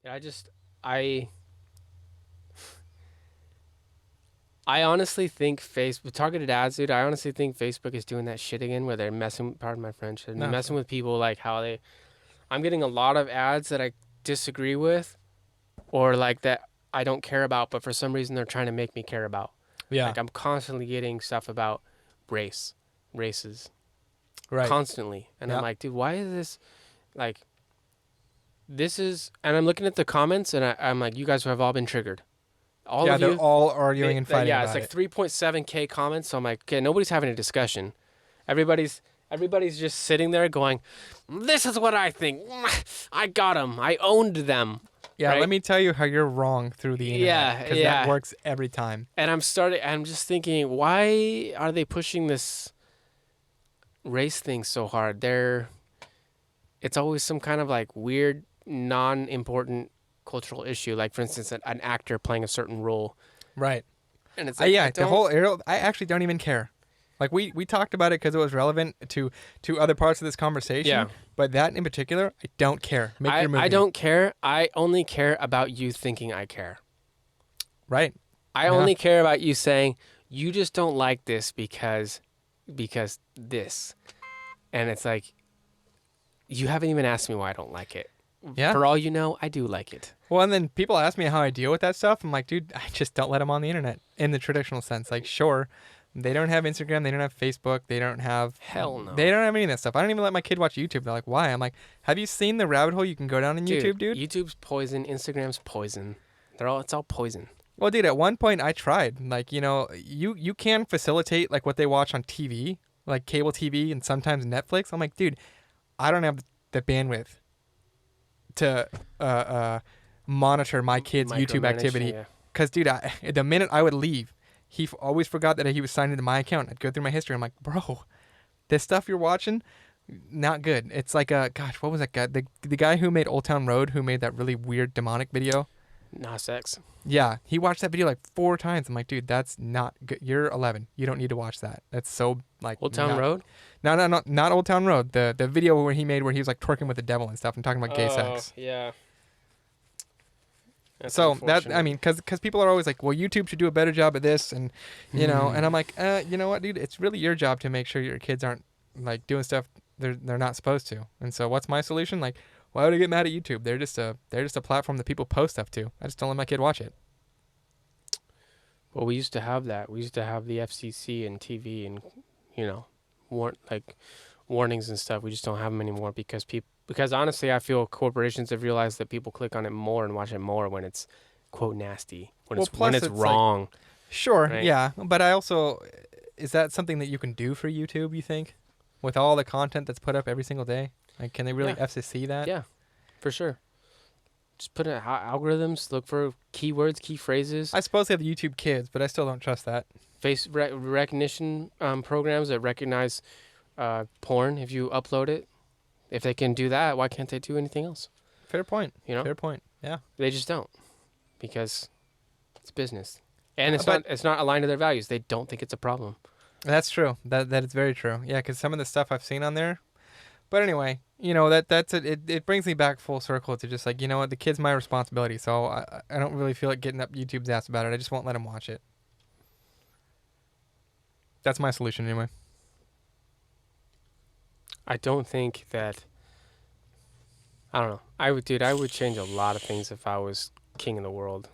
I just I I honestly think Facebook targeted ads, dude. I honestly think Facebook is doing that shit again, where they're messing. Pardon my French. They're No, messing sure. with people like how they. I'm getting a lot of ads that I disagree with, or like that I don't care about, but for some reason they're trying to make me care about. Yeah. Like I'm constantly getting stuff about races, Right. constantly, and I'm Yeah. like, dude, why is this like? This is, and I'm looking at the comments, and I'm like, you guys have all been triggered. All Yeah, of they're you. all arguing and fighting Yeah, it's about like it. 3.7K comments. So I'm like, okay, nobody's having a discussion. Everybody's just sitting there going, "This is what I think. I got them. I owned them." Yeah, right? let me tell you how you're wrong through the internet, Yeah, because that yeah. works every time. And I'm just thinking, why are they pushing this race thing so hard? It's always some kind of like weird, non-important cultural issue. Like for instance, an actor playing a certain role, Right. and it's like, Yeah, I the don't. whole arrow, I actually don't even care. Like we talked about it because it was relevant to other parts of this conversation. Yeah. But that in particular, I don't care. Make your movie. I don't care. I only care about you thinking I care. Right. I Yeah. only care about you saying you just don't like this because this. And it's like you haven't even asked me why I don't like it. Yeah. For all you know, I do like it. Well, and then people ask me how I deal with that stuff. I'm like, dude, I just don't let them on the internet in the traditional sense. Like, sure, they don't have Instagram, they don't have Facebook, they don't have Hell no. They don't have any of that stuff. I don't even let my kid watch YouTube. They're like, why? I'm like, have you seen the rabbit hole you can go down on YouTube, dude? YouTube's poison, Instagram's poison. It's all poison. Well, dude, at one point I tried. Like, you can facilitate like what they watch on TV, like cable TV and sometimes Netflix. I'm like, dude, I don't have the bandwidth to monitor my kid's YouTube Micromanage, activity. yeah. Because, dude, the minute I would leave, he always forgot that he was signed into my account. I'd go through my history. I'm like, bro, this stuff you're watching, not good. It's like, gosh, what was that guy? The guy who made Old Town Road, who made that really weird demonic video. Nas X. Yeah, he watched that video like 4 times. I'm like, dude, that's not good. You're 11. You don't need to watch that. That's so like Old Town Road? No, not Old Town Road. The video where he was like twerking with the devil and stuff. I'm talking about gay sex. Yeah. That's So that unfortunate. because people are always like, well, YouTube should do a better job at this, and and I'm like, you know what, dude, it's really your job to make sure your kids aren't like doing stuff they're not supposed to. And so what's my solution? Like, why would I get mad at YouTube? They're just a platform that people post stuff to. I just don't let my kid watch it. Well, we used to have that. We used to have the FCC and TV and, warnings and stuff. We just don't have them anymore because honestly, I feel corporations have realized that people click on it more and watch it more when it's, quote, nasty, when Plus it's it's like- wrong. Sure, Right. yeah, but I also, is that something that you can do for YouTube, you think? With all the content that's put up every single day? Like, can they really Yeah. FCC that? Yeah, for sure. Just put in algorithms, look for keywords, key phrases, I suppose they have the YouTube Kids, but I still don't trust that. face recognition programs that recognize porn if you upload it. If they can do that, why can't they do anything else? Fair point. You know? Fair point. Yeah. They just don't, because it's business, and But- it's not aligned to their values. They don't think it's a problem. That's true. That is very true. Yeah, because some of the stuff I've seen on there. But anyway, that's it. It brings me back full circle to just like, you know what, the kid's my responsibility. So I don't really feel like getting up YouTube's ass about it. I just won't let him watch it. That's my solution anyway. I don't think that. I don't know. I would change a lot of things if I was king of the world.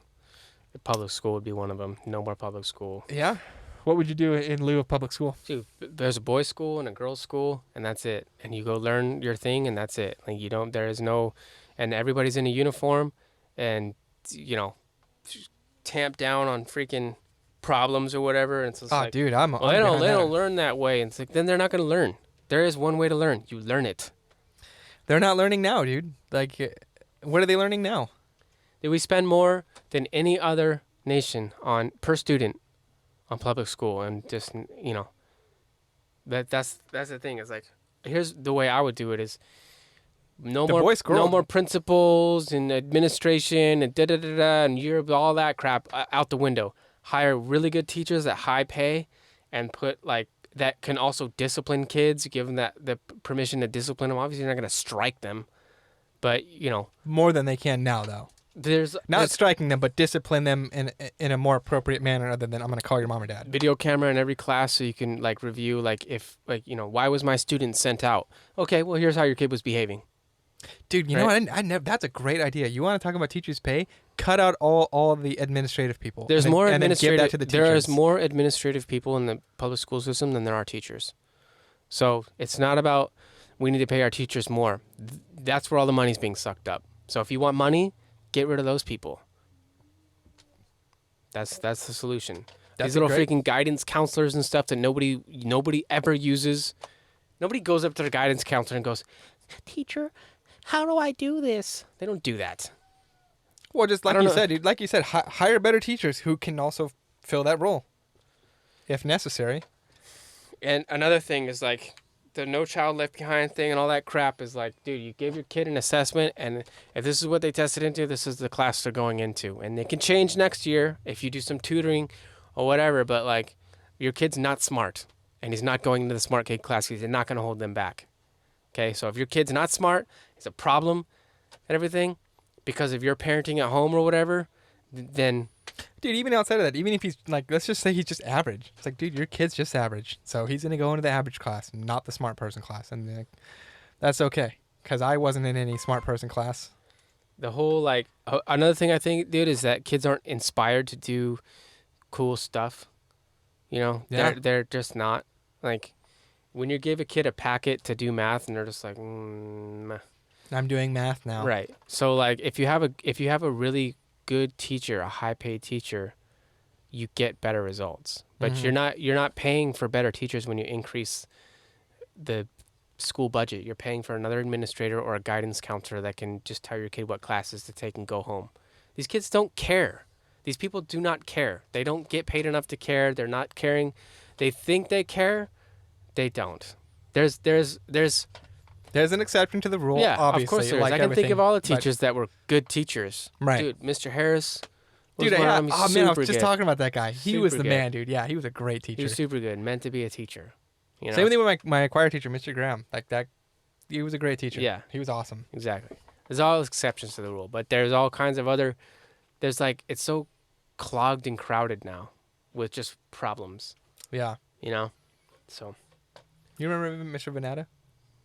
The public school would be one of them. No more public school. Yeah. What would you do in lieu of public school? Dude, there's a boys' school and a girls' school, and that's it. And you go learn your thing, and that's it. Like there is no, and everybody's in a uniform, and tamp down on freaking problems or whatever. And it's just like, dude, well, they don't learn that way. And it's like, then they're not gonna learn. There is one way to learn. You learn it. They're not learning now, dude. Like, what are they learning now? That we spend more than any other nation per student on public school, and just that's the thing. Is like, here's the way I would do it: is no more principals and administration and and all that crap out the window. Hire really good teachers at high pay, and put like that can also discipline kids, give them the permission to discipline them. Obviously, you're not going to strike them, but More than they can now, though. Not striking them, but discipline them in a more appropriate manner other than I'm going to call your mom or dad. Video camera in every class so you can like review like if like why was my student sent out? Okay, well here's how your kid was behaving. Dude, you know what? I never. That's a great idea. You want to talk about teachers' pay? Cut out all the administrative people. There's more administrative. There is more administrative people in the public school system than there are teachers. So it's not about we need to pay our teachers more. That's where all the money's being sucked up. So if you want money, get rid of those people. That's the solution. These little freaking guidance counselors and stuff that nobody ever uses. Nobody goes up to their guidance counselor and goes, "Teacher, how do I do this?" They don't do that. Well, just like you said, hire better teachers who can also fill that role, if necessary. And another thing is like the No Child Left Behind thing and all that crap is like, dude, you give your kid an assessment, and if this is what they tested into, this is the class they're going into, and it can change next year if you do some tutoring or whatever. But like, your kid's not smart, and he's not going into the smart kid class. He's not going to hold them back. Okay, so if your kid's not smart, it's a problem and everything, because if you're parenting at home or whatever, then... Dude, even outside of that, even if he's like, let's just say he's just average. It's like, dude, your kid's just average. So he's going to go into the average class, not the smart person class. And like, that's okay, because I wasn't in any smart person class. The whole, like, another thing I think, dude, is that kids aren't inspired to do cool stuff. They're just not. Like, when you give a kid a packet to do math and they're just like, I'm doing math now. Right. So like if you have a really good teacher, a high-paid teacher, you get better results. But you're not paying for better teachers when you increase the school budget. You're paying for another administrator or a guidance counselor that can just tell your kid what classes to take and go home. These kids don't care. These people do not care. They don't get paid enough to care. They're not caring. They think they care. They don't. There's an exception to the rule. Yeah, obviously, of course there is. I can think of all the teachers that were good teachers. Right. Dude, Mr. Harris was one of them. I was just talking about that guy. He was the man, dude. Yeah, he was a great teacher. He was super good. Meant to be a teacher. Same thing with my choir teacher, Mr. Graham. Like that, he was a great teacher. Yeah. He was awesome. Exactly. There's all exceptions to the rule, but there's all kinds of other... There's like... It's so clogged and crowded now with just problems. Yeah. So... You remember Mr. Venata?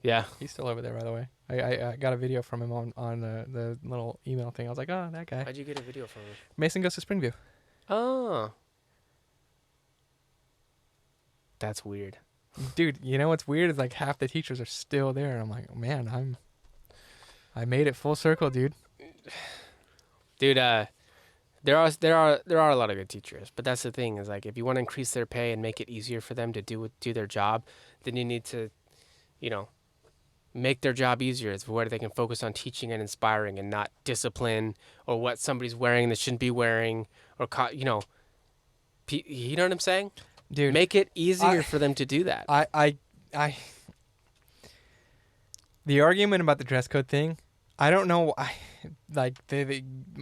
Yeah. He's still over there, by the way. I got a video from him on the little email thing. I was like, oh, that guy. How'd you get a video from him? Mason Goes to Springview. Oh. That's weird. Dude, you know what's weird is like half the teachers are still there. And I'm like, man, I made it full circle, dude. Dude, there are a lot of good teachers, but that's the thing is like if you want to increase their pay and make it easier for them to do their job, then you need to, make their job easier. It's where they can focus on teaching and inspiring and not discipline or what somebody's wearing that shouldn't be wearing or you know what I'm saying? Dude, make it easier for them to do that. The argument about the dress code thing, I don't know. I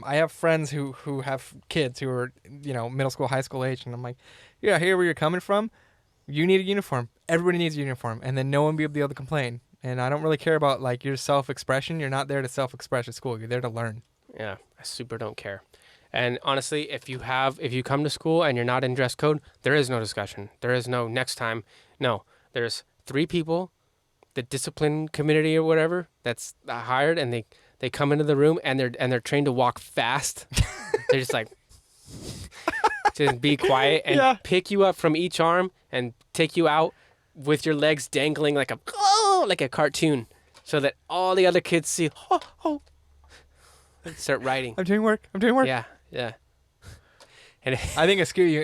have friends who have kids who are, middle school, high school age, and I'm like, yeah, I hear where you're coming from. You need a uniform. Everybody needs a uniform, and then no one will be able to complain. And I don't really care about like your self-expression. You're not there to self-express at school. You're there to learn. Yeah, I super don't care. And honestly, if you come to school and you're not in dress code, there is no discussion. There is no next time. No, there's 3 people, the discipline committee or whatever that's hired, and they come into the room and they're trained to walk fast. They're just like to be quiet and pick you up from each arm and take you out with your legs dangling like a cartoon, so that all the other kids see. Start writing. I'm doing work. Yeah. And I think screw you.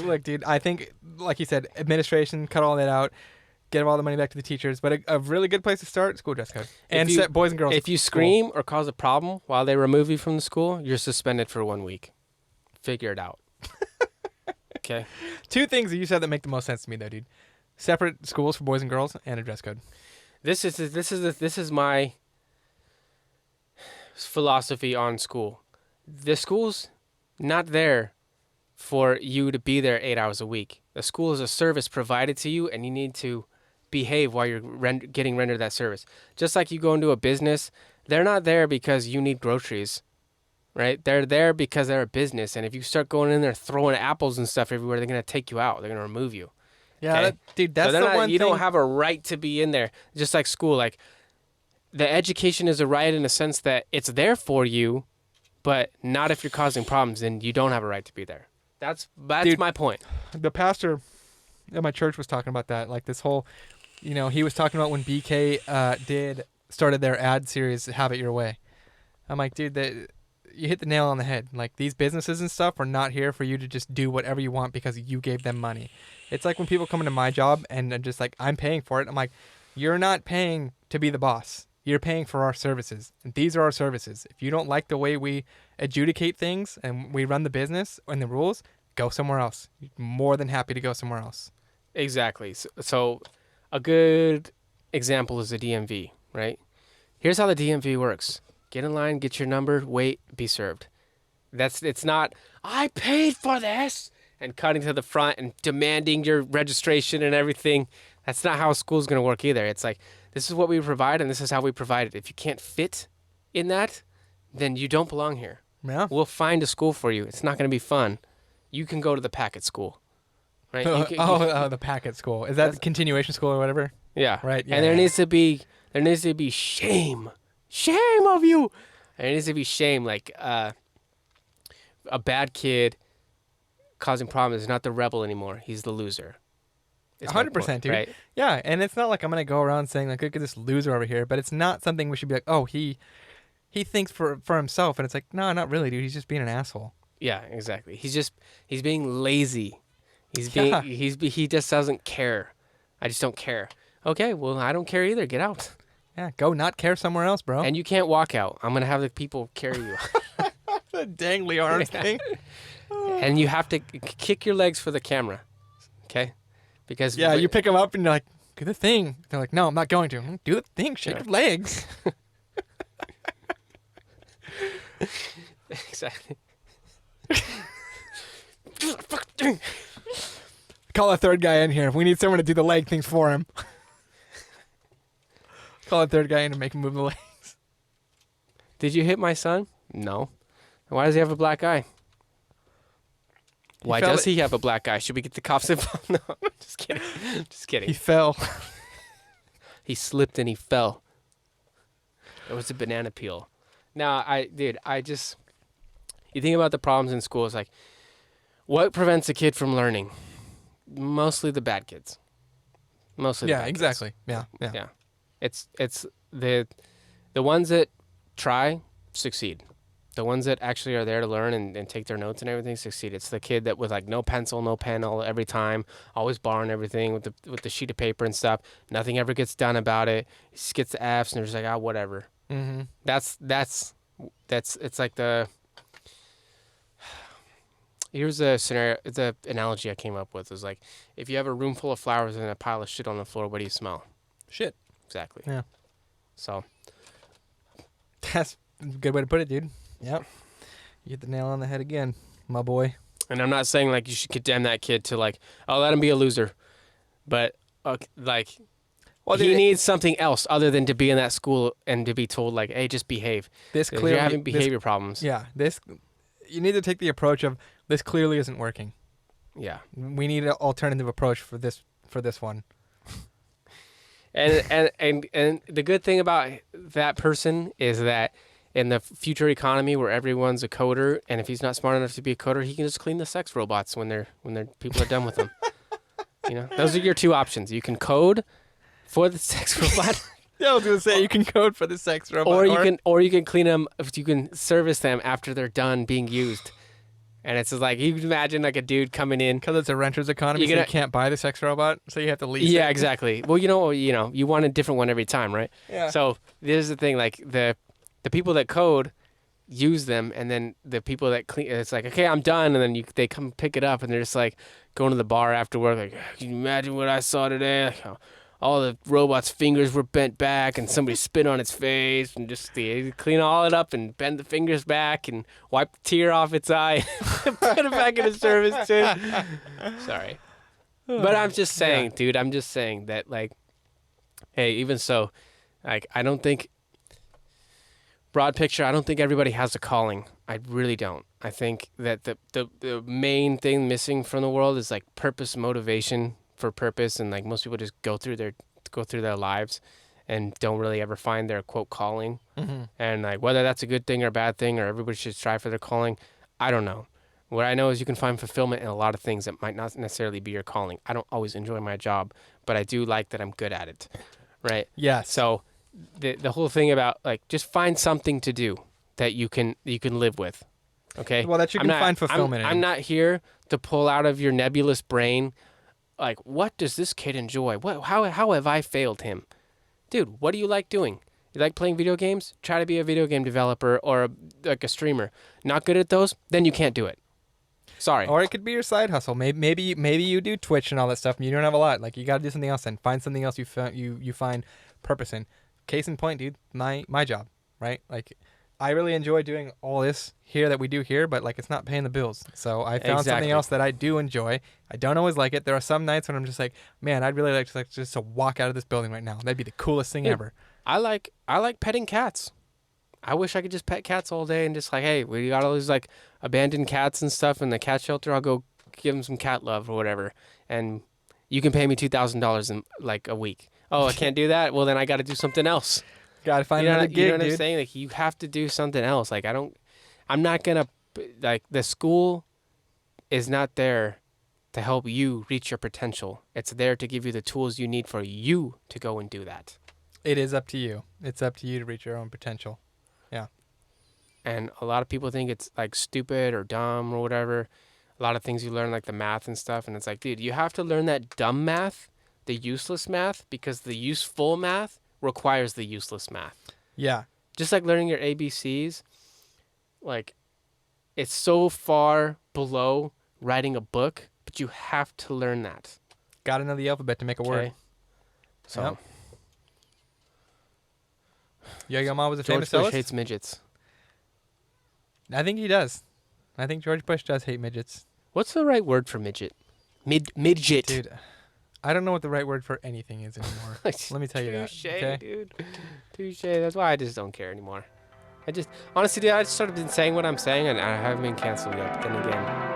Look, dude. I think, like you said, administration, cut all that out. Get all the money back to the teachers. But a really good place to start, school dress code. And set boys and girls. If you scream or cause a problem while they remove you from the school, you're suspended for 1 week. Figure it out. Okay. 2 things that you said that make the most sense to me, though, dude. Separate schools for boys and girls and a dress code. This is my philosophy on school. The school's not there for you to be there 8 hours a week. The school is a service provided to you, and you need to behave while you're getting rendered that service. Just like you go into a business, they're not there because you need groceries. right? They're there because they're a business, and if you start going in there throwing apples and stuff everywhere, they're gonna take you out. They're gonna remove you. Yeah, Okay? dude, that's so the one you thing. don't have a right to be in there. Just like school, like the education is a right in a sense that it's there for you, but not if you're causing problems. Then you don't have a right to be there. That's dude, my point. The pastor at my church was talking about that, like this whole, he was talking about when BK started their ad series, Have It Your Way. I'm like, dude, you hit the nail on the head. Like, these businesses and stuff are not here for you to just do whatever you want because you gave them money. It's like when people come into my job and they're just like, I'm paying for it. I'm like, you're not paying to be the boss. You're paying for our services. And these are our services. If you don't like the way we adjudicate things and we run the business and the rules, go somewhere else. You're more than happy to go somewhere else. Exactly. So a good example is the DMV, right? Here's how the DMV works. Get in line, get your number, wait, be served. It's not, I paid for this, and cutting to the front and demanding your registration and everything. That's not how school's going to work either. It's like, this is what we provide, and this is how we provide it. If you can't fit in that, then you don't belong here. Yeah. We'll find a school for you. It's not going to be fun. You can go to the packet school. Right? The packet school. Is that the continuation school or whatever? Yeah. Right. Yeah, and there needs to be shame. Shame of you. There needs to be shame. Like a bad kid causing problems is not the rebel anymore. He's the loser. 100%, dude. Right? Yeah, and it's not like I'm gonna go around saying like, look at this loser over here. But it's not something we should be like, oh, he thinks for himself, and it's like, no, not really, dude. He's just being an asshole. Yeah, exactly. He's being lazy. He just doesn't care. I just don't care. Okay, well, I don't care either. Get out. Yeah, go not care somewhere else, bro. And you can't walk out. I'm going to have the people carry you. The dangly arms thing. And you have to kick your legs for the camera. Okay? Because you pick them up and you're like, do the thing. They're like, no, I'm not going to. Do the thing. Shake your legs. Exactly. Call a third guy in here. We need someone to do the leg things for him. Call a third guy in to make him move the legs. Did you hit my son? No. Why does he have a black eye? Why does he have a black eye? Should we get the cops involved? No, just kidding. Just kidding. He fell. He slipped and he fell. It was a banana peel. Now, you think about the problems in school. It's like, what prevents a kid from learning? Mostly the bad kids. Mostly the bad kids. Exactly. Yeah. It's the ones that try succeed. The ones that actually are there to learn and take their notes and everything succeed. It's the kid that with like no pencil, no pen every time, always borrowing everything with the sheet of paper and stuff. Nothing ever gets done about it. He just gets the F's and they're just like, whatever. Mm-hmm. That's it's like the. Here's a scenario. It's an analogy I came up with. Is like, if you have a room full of flowers and a pile of shit on the floor, what do you smell? Shit. Exactly. Yeah. So. That's a good way to put it, dude. Yep. You hit the nail on the head again, my boy. And I'm not saying like you should condemn that kid to like, let him be a loser, but he needs something else other than to be in that school and to be told like, hey, just behave. You're having behavior problems. Yeah. You need to take the approach of this clearly isn't working. Yeah. We need an alternative approach for this one. And the good thing about that person is that in the future economy where everyone's a coder, and if he's not smart enough to be a coder, he can just clean the sex robots when people are done with them. Those are your two options. You can code for the sex robot. Yeah, I was gonna say you can code for the sex robot, or you can clean them. You can service them after they're done being used. And it's just like, you can imagine like a dude coming in. Because it's a renter's economy, so you can't buy the sex robot, so you have to lease it. Yeah, exactly. Well, you want a different one every time, right? Yeah. So this is the thing, like the people that code use them, and then the people that clean, it's like, okay, I'm done, and then they come pick it up, and they're just like going to the bar after work, like, can you imagine what I saw today? Like, all the robot's fingers were bent back and somebody spit on its face, and just clean all it up and bend the fingers back and wipe the tear off its eye. Put it back into service too. Sorry. But I'm just saying, dude, I'm just saying that, like, hey, even so, like, I don't think, broad picture, I don't think everybody has a calling. I really don't. I think that the main thing missing from the world is like purpose, motivation for purpose, and like most people just go through their lives and don't really ever find their quote calling. Mm-hmm. And like whether that's a good thing or a bad thing, or everybody should strive for their calling, I don't know. What I know is you can find fulfillment in a lot of things that might not necessarily be your calling. I don't always enjoy my job, but I do like that I'm good at it, right? Yes. So the whole thing about like just find something to do that you can live with, okay? Well, that you can find fulfillment in. I'm not here to pull out of your nebulous brain, like what does this kid enjoy? How have I failed him, dude? What do you like doing? You like playing video games? Try to be a video game developer or like a streamer. Not good at those? Then you can't do it. Sorry. Or it could be your side hustle. Maybe you do Twitch and all that stuff, and you don't have a lot. Like you got to do something else then. Find something else you find purpose in. Case in point, dude, my job, right? Like I really enjoy doing all this here that we do here, but like it's not paying the bills. So I found something else that I do enjoy. I don't always like it. There are some nights when I'm just like, man, I'd really like just to walk out of this building right now. That'd be the coolest thing ever. I like petting cats. I wish I could just pet cats all day and just like, hey, we got all these like abandoned cats and stuff in the cat shelter. I'll go give them some cat love or whatever, and you can pay me $2,000 in like a week. Oh, I can't do that. Well, then I got to do something else. Got to find another gig, you know what dude. I'm saying? Like you have to do something else. Like I'm not gonna like the school is not there to help you reach your potential. It's there to give you the tools you need for you to go and do that. It is up to you. It's up to you to reach your own potential. Yeah. And a lot of people think it's like stupid or dumb or whatever. A lot of things you learn like the math and stuff. And it's like, dude, you have to learn that dumb math, the useless math, because the useful math requires the useless math. Yeah. Just like learning your ABCs, like it's so far below writing a book, but you have to learn that. Got to know the alphabet to make a word. So. Yep. Yo-Yo Ma was a George famous Bush cellist? hates midgets. I think he does. I think George Bush does hate midgets. What's the right word for midget? Midget. Dude, I don't know what the right word for anything is anymore. Let me tell you that. Touche, Okay? dude. Touche. That's why I just don't care anymore. Honestly, dude, I just sort of been saying what I'm saying, and I haven't been canceled yet. But then again,